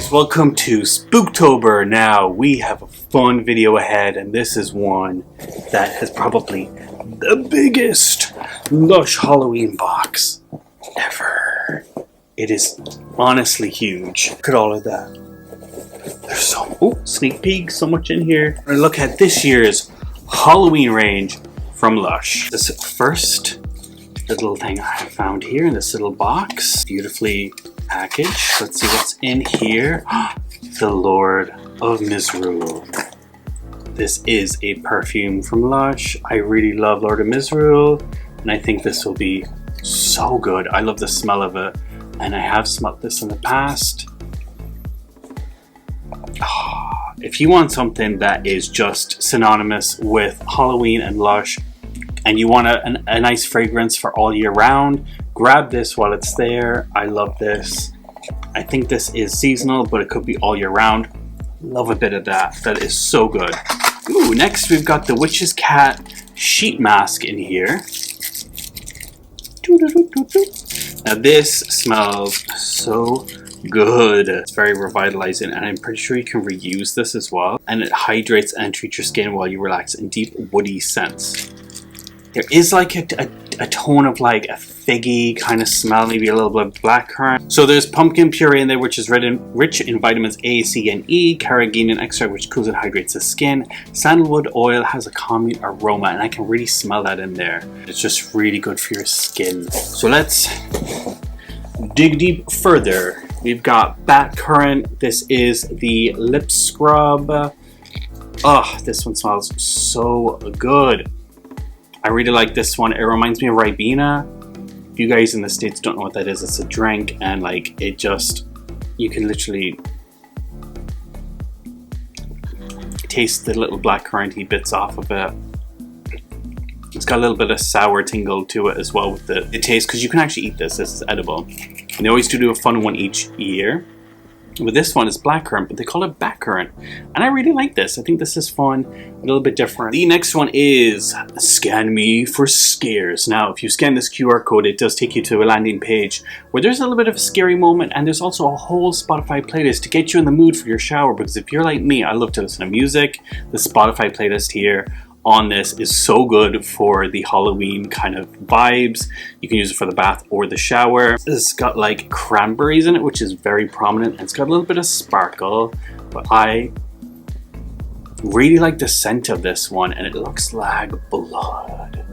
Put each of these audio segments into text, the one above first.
guys, welcome to Spooktober. Now we have a fun video ahead, and this is one that has probably the biggest Lush Halloween box ever. It is honestly huge. Look at all of that. There's so sneak peek, so much in here. We're gonna look at this year's Halloween range from Lush. This first little thing I have found here in this little box, beautifully packaged. Let's see what's in here. The Lord of Misrule. This is a perfume from Lush. I really love Lord of Misrule, and I think this will be so good. I love the smell of it, and I have smelled this in the past. If you want something that is just synonymous with Halloween and Lush, and you want a nice fragrance for all year round, grab this while it's there. I love this. I think this is seasonal, but it could be all year round. Love a bit of that. That is so good. Ooh, next we've got the Witch's Cat sheet mask in here. Now this smells so good. It's very revitalizing, and I'm pretty sure you can reuse this as well. And it hydrates and treats your skin while you relax in deep woody scents. There is like a tone of like a figgy kind of smell, maybe a little bit of blackcurrant. So there's pumpkin puree in there, which is rich in vitamins A, C, and E. Carrageenan extract, which cools and hydrates the skin. Sandalwood oil has a calming aroma, and I can really smell that in there. It's just really good for your skin. So let's dig deep further. We've got Batcurrant. This is the lip scrub. Oh, this one smells so good. I really like this one. It reminds me of Ribena. If you guys in the States don't know what that is, it's a drink, and like it just, you can literally taste the little blackcurranty bits off of it. It's got a little bit of sour tingle to it as well with the taste, because you can actually eat this. This is edible. And they always do a fun one each year. With this one, it's blackcurrant, but they call it Batcurrant. And I really like this. I think this is fun, a little bit different. The next one is Scan Me for Scares. Now, if you scan this QR code, it does take you to a landing page where there's a little bit of a scary moment, and there's also a whole Spotify playlist to get you in the mood for your shower, because if you're like me, I love to listen to music. The Spotify playlist here on this is so good for the Halloween kind of vibes. You can use it for the bath or the shower. It's got like cranberries in it, which is very prominent, and it's got a little bit of sparkle, but I really like the scent of this one, and it looks like blood.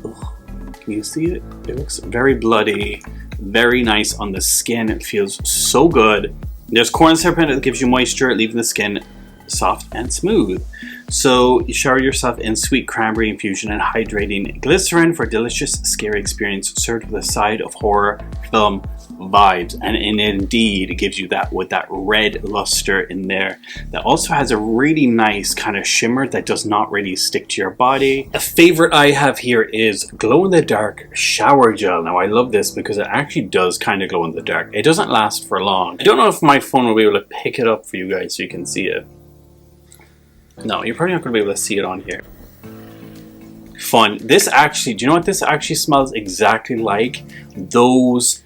Ugh. Can you see it? It looks very bloody, very nice on the skin. It feels so good. There's corn syrup in it that gives you moisture, leaving the skin soft and smooth. So you shower yourself in sweet cranberry infusion and hydrating glycerin for a delicious scary experience served with a side of horror film vibes. And indeed it gives you that with that red luster in there that also has a really nice kind of shimmer that does not really stick to your body. A favorite I have here is glow in the dark shower gel. Now I love this because it actually does kind of glow in the dark. It doesn't last for long. I don't know if my phone will be able to pick it up for you guys so you can see it. No, you're probably not going to be able to see it on here. Fun. This actually, do you know what this actually smells exactly like? Those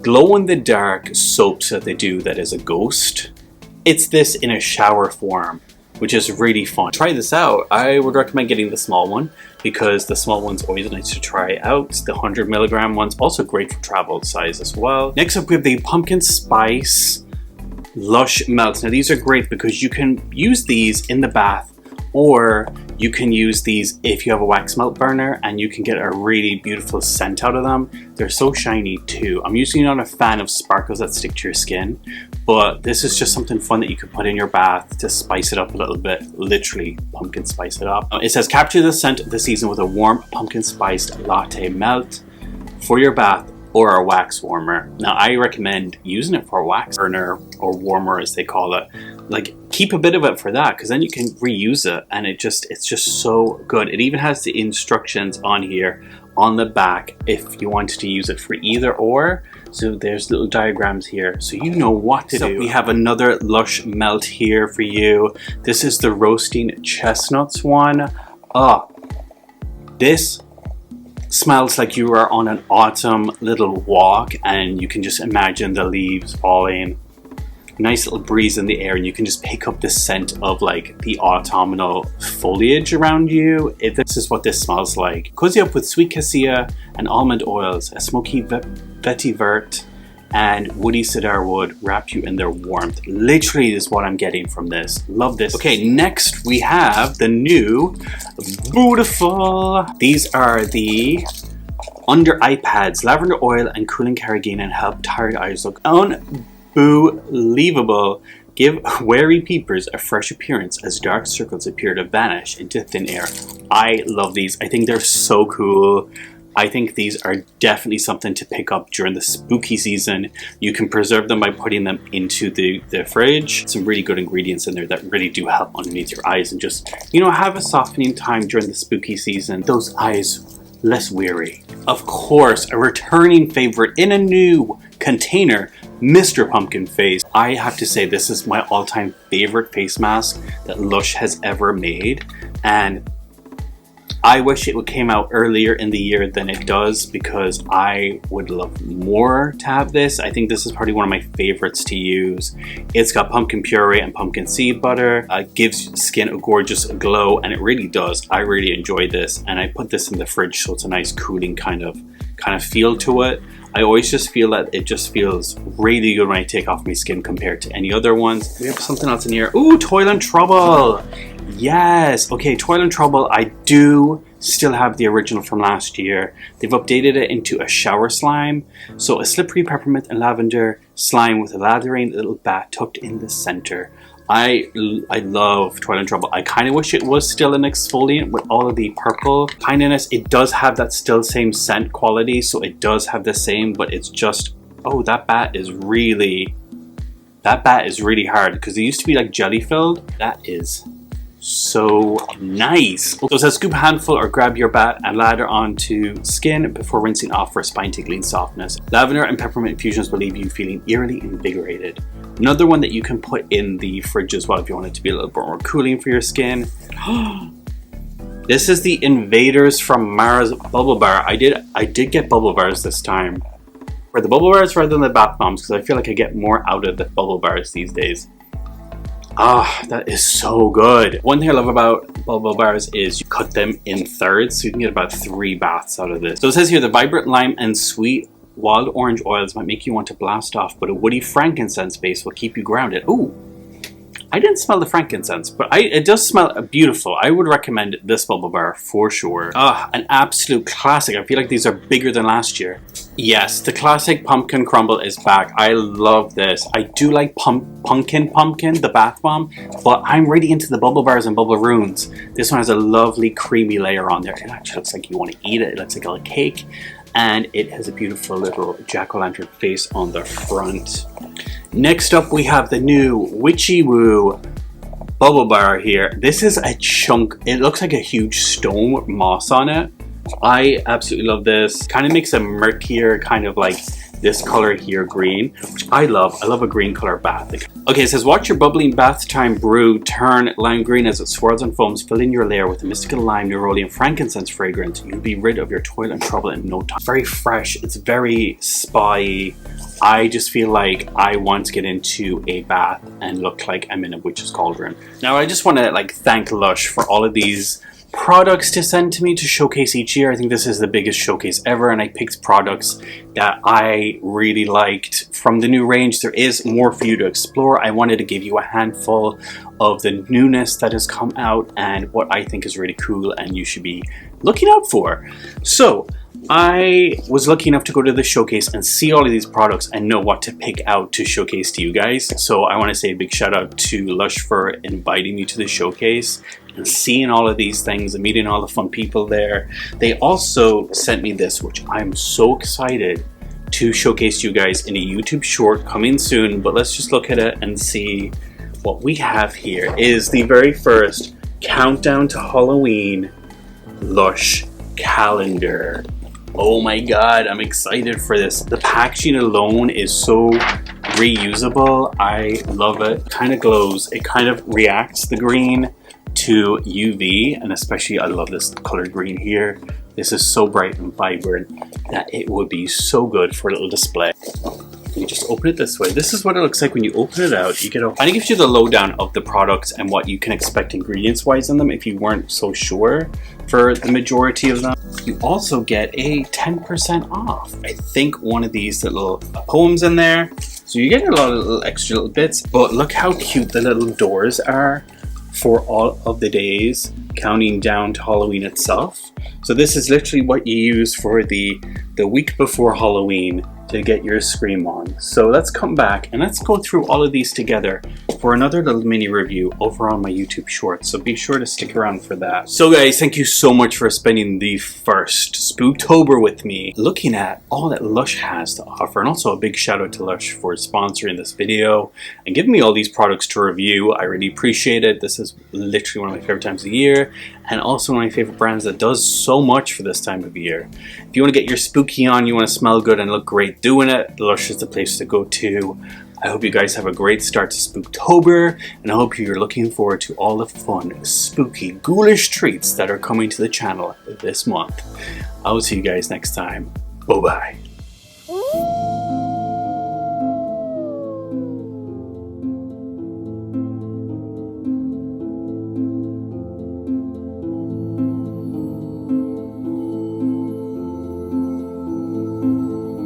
glow-in-the-dark soaps that they do that is a ghost. It's this in a shower form, which is really fun. Try this out. I would recommend getting the small one because the small one's always nice to try out. The 100 milligram one's also great for travel size as well. Next up, we have the pumpkin spice Lush melts. Now these are great because you can use these in the bath, or you can use these if you have a wax melt burner, and you can get a really beautiful scent out of them. They're so shiny too. I'm usually not a fan of sparkles that stick to your skin, but this is just something fun that you could put in your bath to spice it up a little bit. Literally pumpkin spice it up. It says capture the scent of the season with a warm pumpkin spiced latte melt for your bath or a wax warmer. Now I recommend using it for a wax burner or warmer as they call it. Like keep a bit of it for that, because then you can reuse it, and it's just so good. It even has the instructions on here on the back if you wanted to use it for either or. So there's little diagrams here so you know what to do. We have another Lush melt here for you. This is the roasting chestnuts one. This smells like you are on an autumn little walk, and you can just imagine the leaves falling. nice little breeze in the air, and you can just pick up the scent of like the autumnal foliage around you. This is what this smells like. Cozy up with sweet cassia and almond oils. A smoky vetiver and woody cedar wood wrap you in their warmth. Literally is what I'm getting from this. Love this. Okay, next we have the new Boo-tiful. These are the under eye pads. Lavender oil and cooling carrageenan help tired eyes look unbelievable. Give wary peepers a fresh appearance as dark circles appear to vanish into thin air. I love these. I think they're so cool. I think these are definitely something to pick up during the spooky season. You can preserve them by putting them into the fridge. Some really good ingredients in there that really do help underneath your eyes and just, you know, have a softening time during the spooky season. Those eyes less weary. Of course, a returning favorite in a new container, Mr. Pumpkin Face. I have to say this is my all-time favorite face mask that Lush has ever made, and I wish it would came out earlier in the year than it does, because I would love more to have this. I think this is probably one of my favorites to use. It's got pumpkin puree and pumpkin seed butter. Gives skin a gorgeous glow, and it really does. I really enjoy this, and I put this in the fridge so it's a nice cooling kind of feel to it. I always just feel that it just feels really good when I take off my skin compared to any other ones. We have something else in here. Ooh, Toil and Trouble. Yes, okay, Toil and Trouble. I do still have the original from last year. They've updated it into a shower slime. So a slippery peppermint and lavender slime with a lathering little bat tucked in the center. I love Toil and Trouble. I kind of wish it was still an exfoliant with all of the purple kindness. It does have that still same scent quality, so it does have the same, but it's just, oh, that bat is really hard, because it used to be like jelly filled. That is so nice. So it says scoop a handful or grab your bat and lather onto skin before rinsing off for spine tickling softness. Lavender and peppermint infusions will leave you feeling eerily invigorated. Another one that you can put in the fridge as well if you want it to be a little bit more cooling for your skin. This is the Invaders from Mara's Bubble Bar. I did get bubble bars this time. For the bubble bars rather than the bath bombs, because I feel like I get more out of the bubble bars these days. Ah, that is so good. One thing I love about bubble bars is you cut them in thirds, so you can get about 3 baths out of this. So it says here, the vibrant lime and sweet wild orange oils might make you want to blast off, but a woody frankincense base will keep you grounded. Ooh, I didn't smell the frankincense, but it does smell beautiful. I would recommend this bubble bar for sure. Ah, an absolute classic. I feel like these are bigger than last year. Yes, the classic pumpkin crumble is back. I love this. I do like pumpkin, the bath bomb, but I'm really into the bubble bars and bubble runes. This one has a lovely creamy layer on there. It actually looks like you want to eat it. It looks like a cake, and it has a beautiful little jack-o'-lantern face on the front. Next up, we have the new Witchy Woo bubble bar here. This is a chunk. It looks like a huge stone with moss on it. I absolutely love this. Kind of makes a murkier, kind of like this color here, green, which I love. I love a green color bath. Okay, it says, watch your bubbling bath time brew turn lime green as it swirls and foams, filling your lair with a mystical lime, neroli, and frankincense fragrance. You'll be rid of your toil and trouble in no time. Very fresh. It's very spa-y. I just feel like I want to get into a bath and look like I'm in a witch's cauldron. Now, I just want to like thank Lush for all of these products to send to me to showcase each year. I think this is the biggest showcase ever, and I picked products that I really liked from the new range. There is more for you to explore. I wanted to give you a handful of the newness that has come out and what I think is really cool and you should be looking out for. So I was lucky enough to go to the showcase and see all of these products and know what to pick out to showcase to you guys. So I want to say a big shout out to Lush for inviting me to the showcase and seeing all of these things and meeting all the fun people there. They also sent me this, which I'm so excited to showcase to you guys in a YouTube short coming soon. But let's just look at it and see what we have here. Is the very first Countdown to Halloween Lush calendar. Oh my god, I'm excited for this. The packaging alone is so reusable. I love it. Kind of glows. It kind of reacts the green to UV, and especially I love this color green here. This is so bright and vibrant that it would be so good for a little display. You just open it this way. This is what it looks like when you open it out. You get a kind of gives you the lowdown of the products and what you can expect ingredients wise in them if you weren't so sure for the majority of them. You also get a 10% off. I think one of these little poems in there. So you get a lot of little extra little bits, but look how cute the little doors are for all of the days counting down to Halloween itself. So this is literally what you use for the week before Halloween to get your scream on. So let's come back and let's go through all of these together for another little mini review over on my YouTube shorts. So be sure to stick around for that. So guys, thank you so much for spending the first Spooktober with me, looking at all that Lush has to offer. And also a big shout out to Lush for sponsoring this video and giving me all these products to review. I really appreciate it. This is literally one of my favorite times of the year, and also one of my favorite brands that does so much for this time of year. If you want to get your spooky on, you want to smell good and look great doing it, Lush is the place to go to. I hope you guys have a great start to Spooktober, and I hope you're looking forward to all the fun, spooky, ghoulish treats that are coming to the channel this month. I will see you guys next time. Bye-bye.